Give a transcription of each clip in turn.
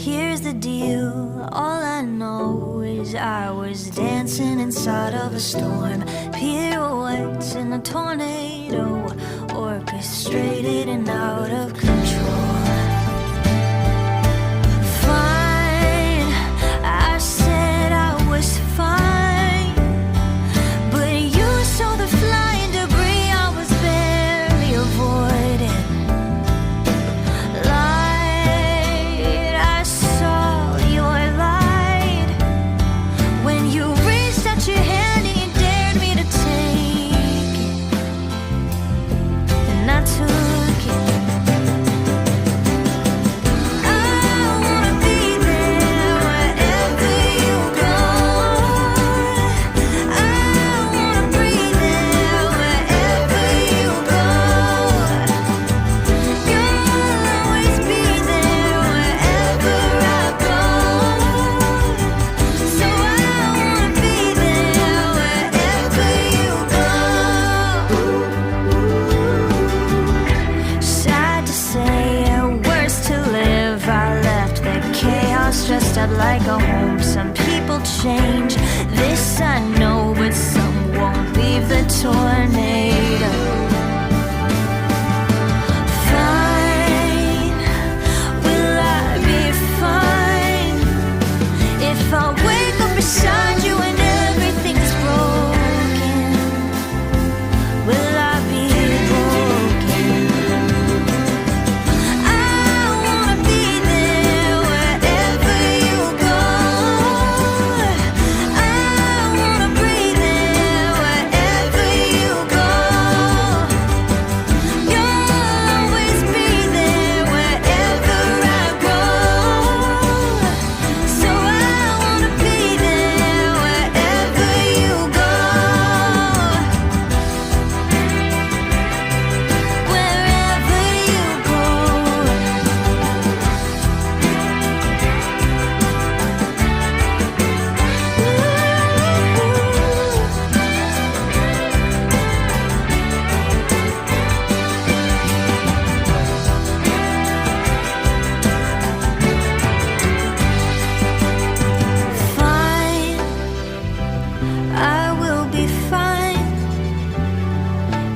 Here's the deal, all I know is I was dancing inside of a storm, pirouettes in a tornado, orchestrated and out of control. Fine, I said I was fine, but you saw the flying debris I was barely avoiding. Light, I saw your light when you reached out your hand and you dared me to take it, and I took it. Dressed up like a home. Some people change, this I know, but some won't leave the tornado. Fine, will I be fine if I wake up beside you and everything's broken? Will I be broken?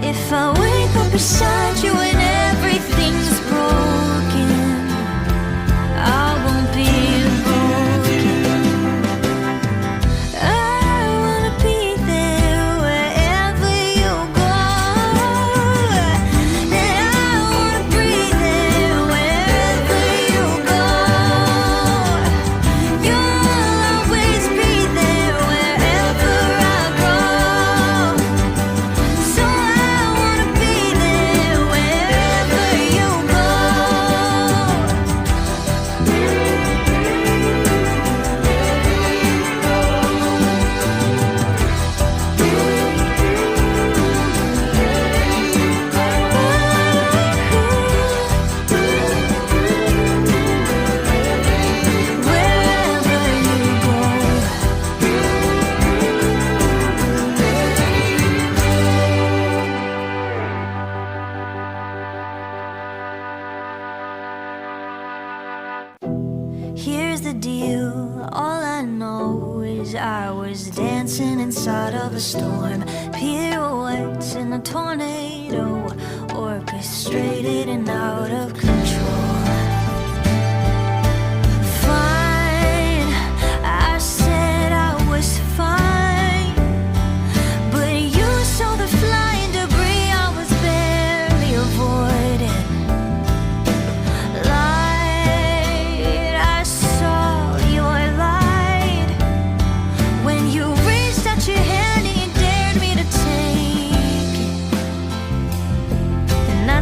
If I wake up beside you and everything's broken, I won't be broken. I wanna be there wherever you go, and I wanna breathe there wherever you go. You'll always be there wherever I go. So here's the deal, all I know is I was dancing inside of a storm, pirouettes in a tornado, orchestrated and out of control. Fine, I said I was fine, but you saw the flying debris I was barely avoiding.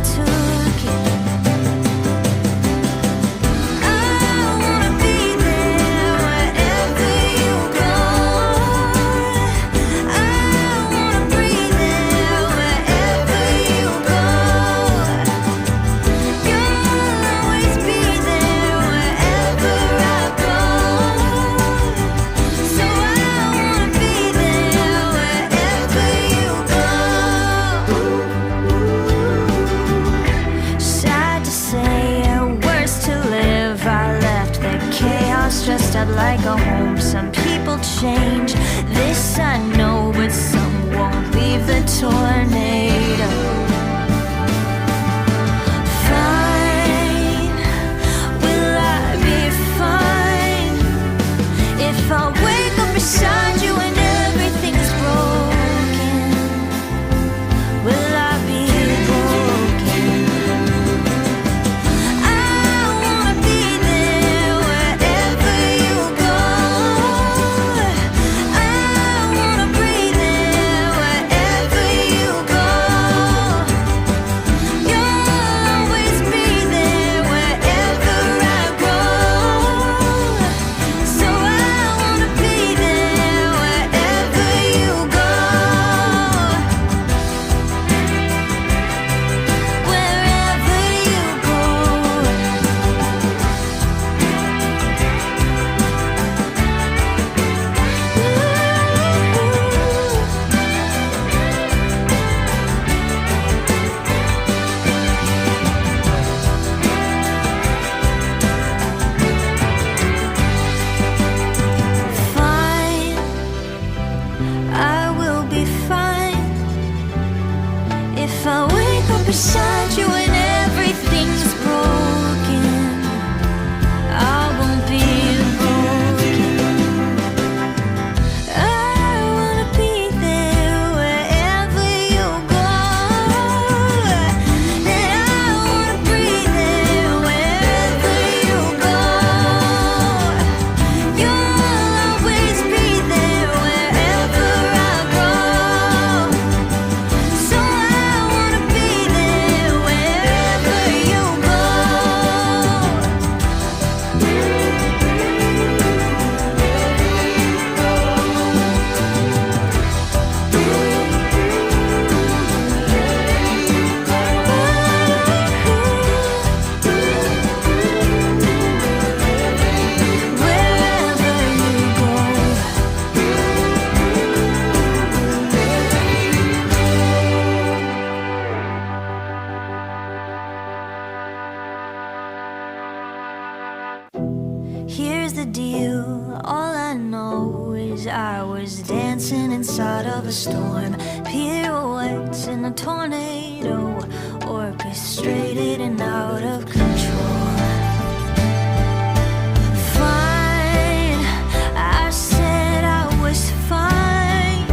Took it. chaos, dressed up like a home. Some people change, this I know, but some won't leave the tornado. Fine, will I be fine if I wake up beside you and everything is broken? Will I be broken? I wanna be there wherever you go. I wanna breathe there wherever you go. You'll always be there wherever I go. So I wanna be there wherever you go. Wherever you go. Fine, I will be fine if I wake up beside you and everything's broken. I won't be broken. I wanna be there wherever you go. And I wanna breathe there wherever you go. You'll always be there wherever I go. So I wanna be there wherever you go. Wherever you go. Here's the deal, all I know is I was dancing inside of a storm. Pirouettes in a tornado, orchestrated and out of control. Fine, I said I was fine,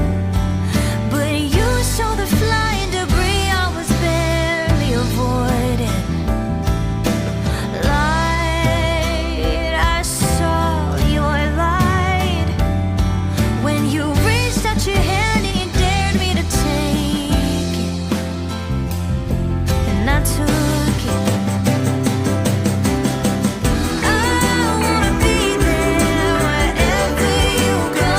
but you saw the flying debris I was barely avoiding. Light, I saw your light when you reached out your hand and you dared me to take it, and I took it. I wanna be there wherever you go.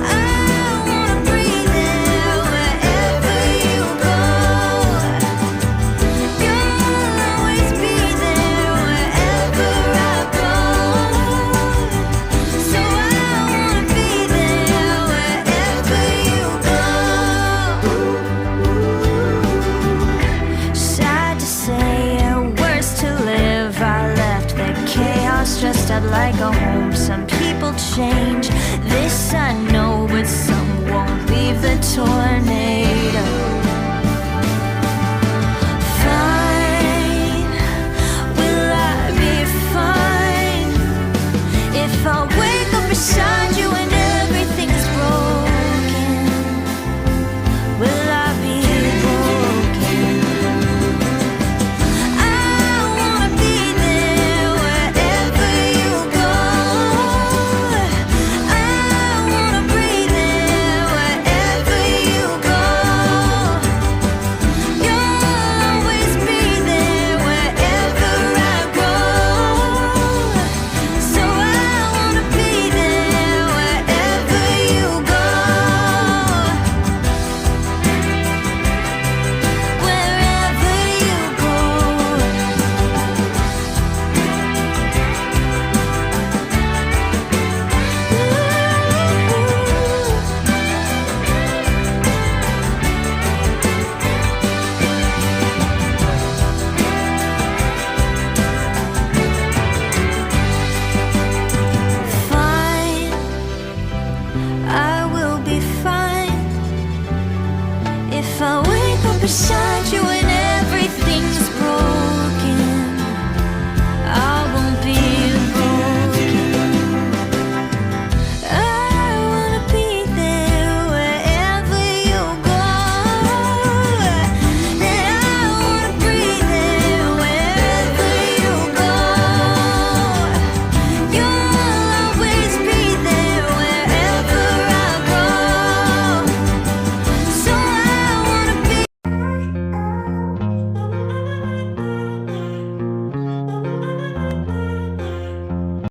I wanna breathe there wherever you go. You'll always be there wherever I go. So I wanna be there wherever you go. Sad to say, worse to live. I left the chaos, dressed up like a home. Some people change, this I know, but some won't leave the tornado.